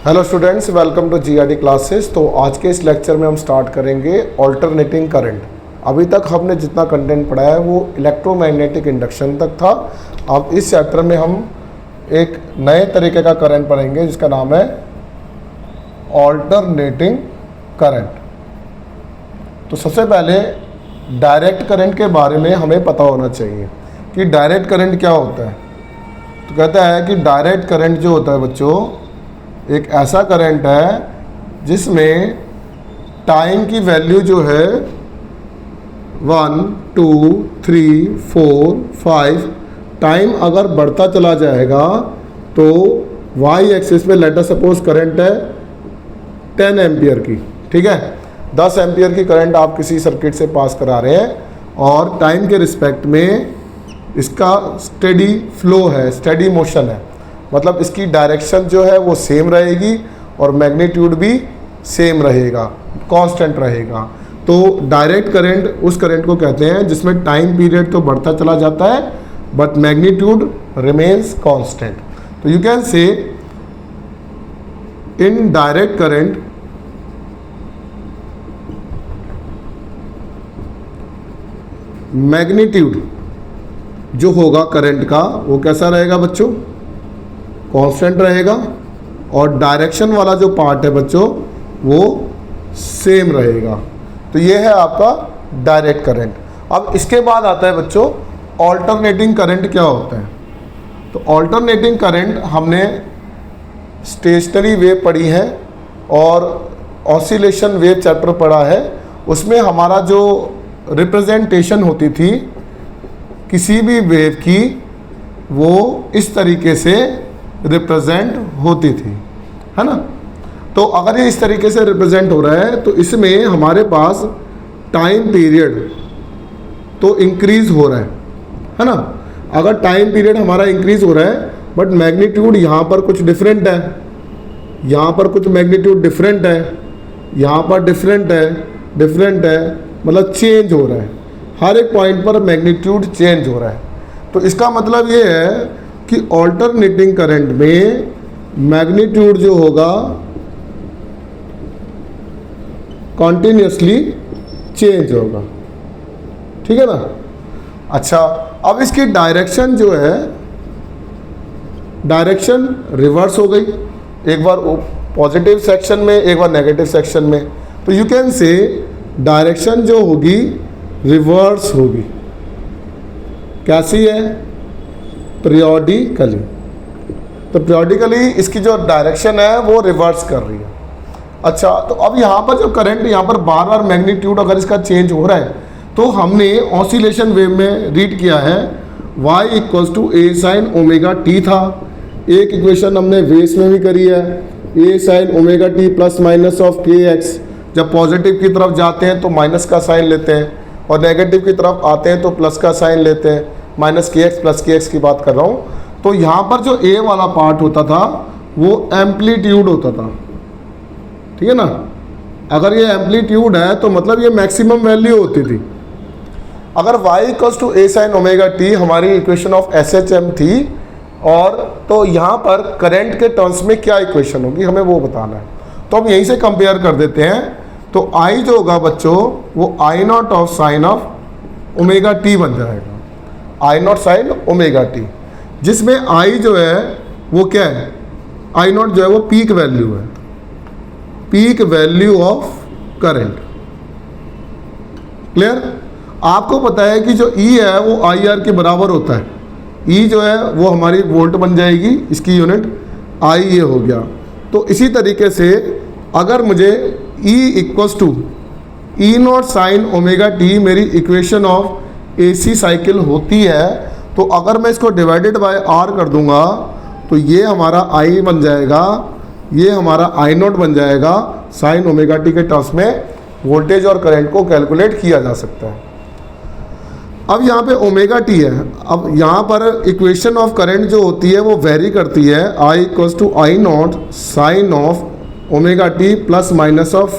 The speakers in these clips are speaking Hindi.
Hello students, welcome to GRD classes. तो आज के इस लेक्चर में हम स्टार्ट करेंगे ऑल्टरनेटिंग करंट। अभी तक हमने जितना कंटेंट पढ़ा है वो इलेक्ट्रोमैग्नेटिक इंडक्शन तक था। अब इस चैप्टर में हम एक नए तरीके का करंट पढ़ेंगे जिसका नाम है ऑल्टरनेटिंग करंट। तो सबसे पहले डायरेक्ट करंट के बारे में हमें पता होना चाहिए कि डायरेक्ट करंट क्या होता है। तो कहता है कि डायरेक्ट करंट जो होता है बच्चों, एक ऐसा करंट है जिसमें टाइम की वैल्यू जो है 1, 2, 3, 4, 5 टाइम अगर बढ़ता चला जाएगा तो वाई एक्सिस पे लेट अस सपोज करंट है 10 एम्पियर की, ठीक है। 10 एम्पियर की करंट आप किसी सर्किट से पास करा रहे हैं और टाइम के रिस्पेक्ट में इसका स्टेडी फ्लो है, स्टेडी मोशन है, मतलब इसकी डायरेक्शन जो है वो सेम रहेगी और मैग्नीट्यूड भी सेम रहेगा, कांस्टेंट रहेगा। तो डायरेक्ट करंट उस करंट को कहते हैं जिसमें टाइम पीरियड तो बढ़ता चला जाता है बट मैग्नीट्यूड रिमेन्स कांस्टेंट। तो you can say in direct current magnitude जो होगा करंट का वो कैसा रहेगा बच्चों, कांस्टेंट रहेगा, और डायरेक्शन वाला जो पार्ट है बच्चों वो सेम रहेगा। तो ये है आपका डायरेक्ट करंट। अब इसके बाद आता है बच्चों ऑल्टरनेटिंग करंट क्या होता है। तो ऑल्टरनेटिंग करंट हमने स्टेशनरी वेव पढ़ी है और ऑसिलेशन वेव चैप्टर पढ़ा है। उसमें हमारा जो रिप्रेजेंटेशन होती थी किसी भी वेव की वो इस तरीके से रिप्रेजेंट होती थी, है ना। तो अगर ये इस तरीके से रिप्रेजेंट हो रहा है तो इसमें हमारे पास टाइम पीरियड तो इंक्रीज हो रहा है ना। अगर टाइम पीरियड हमारा इंक्रीज हो रहा है बट मैग्नीट्यूड यहाँ पर कुछ डिफरेंट है, यहाँ पर कुछ मैग्नीट्यूड डिफरेंट है, यहाँ पर डिफरेंट है, मतलब चेंज हो रहा है, हर एक पॉइंट पर मैग्नीट्यूड चेंज हो रहा है। तो इसका मतलब ये है कि ऑल्टरनेटिंग करंट में मैग्नीट्यूड जो होगा कॉन्टिन्यूसली चेंज होगा, ठीक है ना। अच्छा, अब इसकी डायरेक्शन जो है, डायरेक्शन रिवर्स हो गई, एक बार पॉजिटिव सेक्शन में एक बार नेगेटिव सेक्शन में। तो यू कैन से डायरेक्शन जो होगी रिवर्स होगी। कैसी है, पीरियोडिकली। तो पीरियोडिकली इसकी जो डायरेक्शन है वो रिवर्स कर रही है। अच्छा, तो अब यहाँ पर जो करंट यहाँ पर बार बार मैग्नीट्यूड अगर इसका चेंज हो रहा है तो हमने ऑसिलेशन वेव में रीड किया है y = a sin ω t था। एक इक्वेशन हमने वेस में भी करी है, a sin ω t plus minus of kx। जब पॉजिटिव की तरफ जाते हैं तो माइनस का साइन लेते हैं और नेगेटिव की तरफ आते हैं तो प्लस का साइन लेते हैं, माइनस के एक्स प्लस के एक्स की बात कर रहा हूँ। तो यहाँ पर जो ए वाला पार्ट होता था वो एम्पलीट्यूड होता था, ठीक है ना। अगर ये एम्पलीट्यूड है तो मतलब ये मैक्सिमम वैल्यू होती थी। अगर y = a sin ω t हमारी इक्वेशन ऑफ SHM थी, और तो यहाँ पर करंट के टर्म्स में क्या इक्वेशन होगी हमें वो बताना है। तो हम यहीं से कंपेयर कर देते हैं। तो I जो होगा बच्चों वो I0 of sine of ω t बन जाएगा, I0 sin ω t, जिसमें I जो है वो क्या है, I0 जो है वो पीक वैल्यू है, peak value of current. Clear. आपको पता है कि जो E है वो IR के बराबर होता है। E जो है वो हमारी वोल्ट बन जाएगी, इसकी यूनिट I ये हो गया। तो इसी तरीके से अगर मुझे E = E0 sin ω t मेरी इक्वेशन ऑफ AC साइकिल होती है, तो अगर मैं इसको डिवाइडेड बाय R कर दूंगा तो ये हमारा I बन जाएगा, ये हमारा I0 बन जाएगा। sin ω t के टर्म्स में वोल्टेज और करंट को कैलकुलेट किया जा सकता है। अब यहाँ पे ω t है। अब यहाँ पर इक्वेशन ऑफ करंट जो होती है वो वेरी करती है, I = I0 sin of ω t plus minus of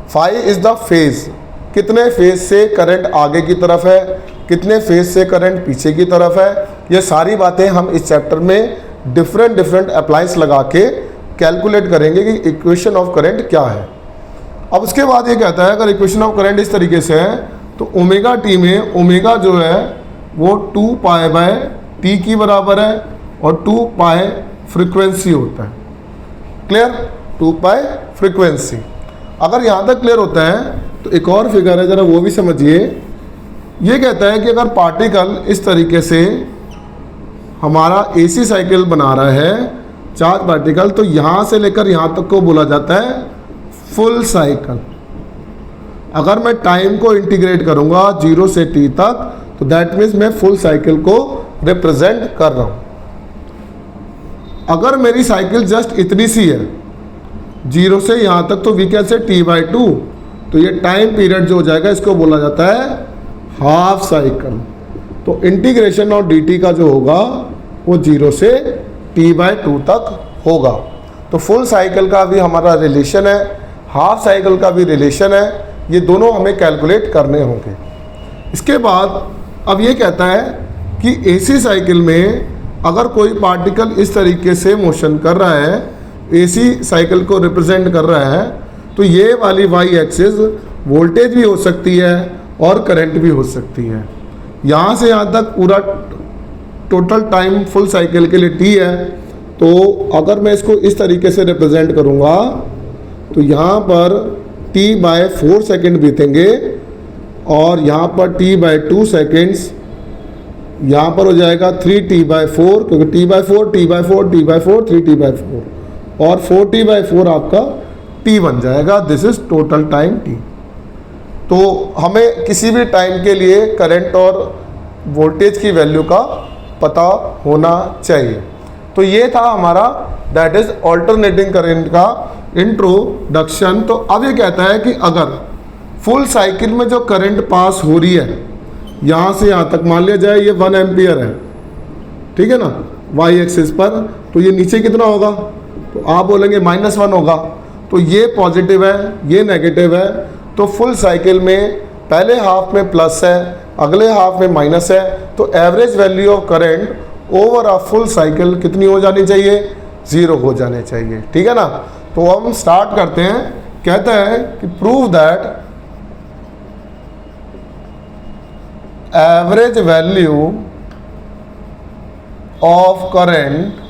phi is the phase. कितने फेज से करंट आगे की तरफ है, कितने फेज से करंट पीछे की तरफ है, ये सारी बातें हम इस चैप्टर में डिफरेंट डिफरेंट अप्लायंस लगा के कैलकुलेट करेंगे कि इक्वेशन ऑफ करंट क्या है। अब उसके बाद ये कहता है अगर इक्वेशन ऑफ करंट इस तरीके से है तो ओमेगा टी में ओमेगा जो है वो 2 पाई बाय टी की बराबर है और 2 पाई फ्रीक्वेंसी होता है। क्लियर? 2 पाई फ्रीक्वेंसी। अगर यहाँ तक क्लियर होता है तो एक और फिगर है, ज़रा वो भी समझिए। ये कहता है कि अगर पार्टिकल इस तरीके से हमारा एसी साइकिल बना रहा है, चार्ज पार्टिकल, तो यहाँ से लेकर यहाँ तक को बोला जाता है फुल साइकिल। अगर मैं टाइम को इंटीग्रेट करूँगा 0 से t तक तो दैट मीन्स मैं फुल साइकिल को रिप्रेजेंट कर रहा हूँ। अगर मेरी साइकिल जस्ट इतनी सी है 0 से यहाँ तक तो वी कैन से t/2, तो ये टाइम पीरियड जो हो जाएगा इसको बोला जाता है हाफ साइकिल। तो इंटीग्रेशन ऑफ dt का जो होगा वो 0 से t/2 तक होगा। तो फुल साइकिल का भी हमारा रिलेशन है, हाफ साइकिल का भी रिलेशन है, ये दोनों हमें कैलकुलेट करने होंगे। इसके बाद अब ये कहता है कि एसी साइकिल में अगर कोई पार्टिकल इस तरीके से मोशन कर रहा है, एसी साइकिल को रिप्रेजेंट कर रहा है, तो ये वाली वाई एक्सिस वोल्टेज भी हो सकती है और करंट भी हो सकती है। यहाँ से यहाँ तक पूरा टोटल टाइम फुल साइकिल के लिए टी है। तो अगर मैं इसको इस तरीके से रिप्रेजेंट करूँगा तो यहाँ पर t/4 सेकेंड बीतेंगे और यहाँ पर t/2 सेकेंड्स, यहाँ पर हो जाएगा 3t/4, क्योंकि t/4 t/4 t/4 3t/4 और 4t/4 आपका t बन जाएगा। This is total time t। तो हमें किसी भी टाइम के लिए करंट और वोल्टेज की वैल्यू का पता होना चाहिए। तो ये था हमारा दैट इज ऑल्टरनेटिंग करंट का इंट्रोडक्शन। तो अब ये कहता है कि अगर फुल साइकिल में जो करंट पास हो रही है यहाँ से यहाँ तक, मान लिया जाए ये 1 एम्पियर है, ठीक है ना, वाई एक्सिस पर, तो ये नीचे कितना होगा? तो आप बोलेंगे -1 होगा। तो ये पॉजिटिव है, ये नेगेटिव है। तो फुल साइकिल में पहले हाफ में प्लस है, अगले हाफ में माइनस है। तो average value of current over a full cycle कितनी हो जानी चाहिए? 0 हो जाने चाहिए। ठीक है ना। तो हम स्टार्ट करते हैं। कहता है कि prove that average value of current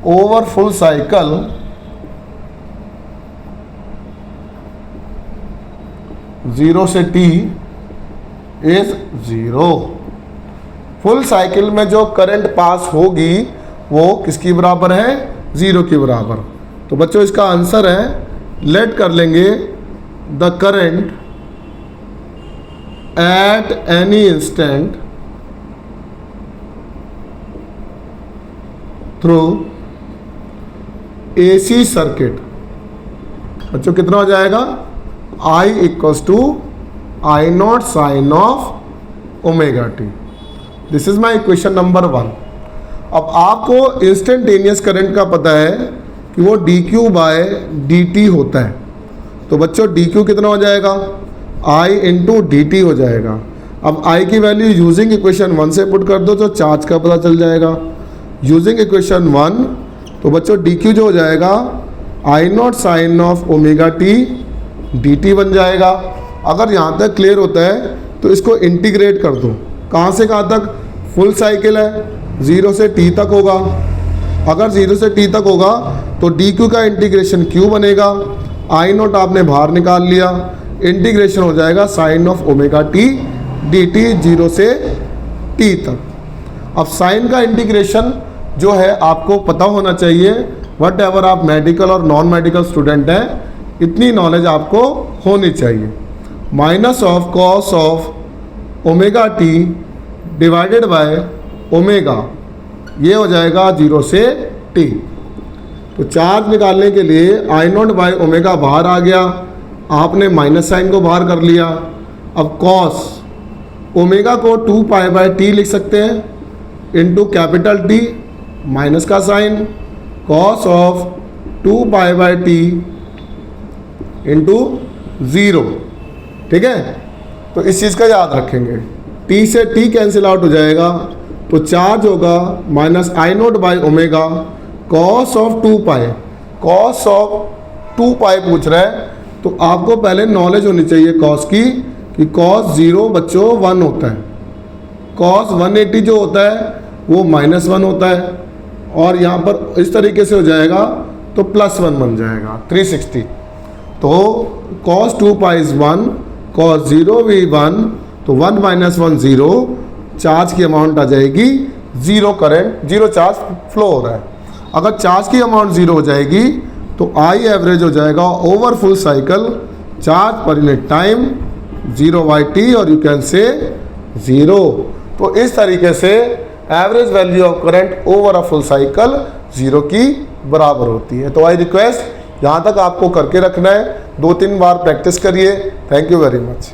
over full cycle zero से t इज 0। फुल साइकिल में जो करंट पास होगी वो किसकी बराबर है? 0 की बराबर। तो बच्चों इसका आंसर है, लेट कर लेंगे the current at any instant through AC circuit. बच्चों कितना हो जाएगा? I equals to I0 sine of omega t. This is my equation number 1। अब आपको इंस्टेंटेनियस करंट का पता है कि वो dq/dt होता है। तो बच्चों dq कितना हो जाएगा? I इंटू dt हो जाएगा। अब I की वैल्यू यूजिंग इक्वेशन 1 से पुट कर दो तो चार्ज का पता चल जाएगा। यूजिंग इक्वेशन 1 तो बच्चों dq जो हो जाएगा I0 sine of omega t dt बन जाएगा। अगर यहाँ तक क्लियर होता है तो इसको इंटीग्रेट कर दो। कहाँ से कहाँ तक? फुल साइकिल है, 0 से t तक होगा। अगर 0 से t तक होगा तो dq का इंटीग्रेशन q बनेगा। I0 आपने बाहर निकाल लिया, इंटीग्रेशन हो जाएगा sine of omega t dt 0 से t तक। अब साइन का इंटीग्रेशन जो है आपको पता होना चाहिए। वट एवर आप मेडिकल और नॉन मेडिकल स्टूडेंट हैं, इतनी नॉलेज आपको होनी चाहिए। Minus of cos of omega T divided by omega, ये हो जाएगा 0 से t। तो चार्ज निकालने के लिए I0 बाय ओमेगा बाहर आ गया, आपने माइनस साइन को बाहर कर लिया। अब कॉस ओमेगा को 2 पाई/t लिख सकते हैं इंटू कैपिटल T माइनस का साइन कॉस ऑफ 2 पाई/t इंटू 0। ठीक है। तो इस चीज़ का याद रखेंगे। t से t कैंसिल आउट हो जाएगा, तो चार्ज होगा minus I note by omega cos of 2 pi. Cos of 2 पाई पूछ रहा है, तो आपको पहले नॉलेज होनी चाहिए कॉस की कि कॉस 0 बच्चों 1 होता है, कॉस 180 जो होता है वो -1 होता है, और यहाँ पर इस तरीके से हो जाएगा तो +1 बन जाएगा 360। तो cos 2 पाई इज 1, cos 0 भी 1, तो 1 - 1 0, चार्ज की अमाउंट आ जाएगी 0 करंट, 0 चार्ज फ्लो हो रहा है। अगर चार्ज की अमाउंट 0 हो जाएगी तो आई एवरेज हो जाएगा over full cycle charge per unit time 0/t, और यू कैन से 0। तो इस तरीके से average value of current over a full cycle 0 की बराबर होती है। तो आई रिक्वेस्ट यहाँ तक आपको करके रखना है, 2-3 बार प्रैक्टिस करिए। Thank you very much.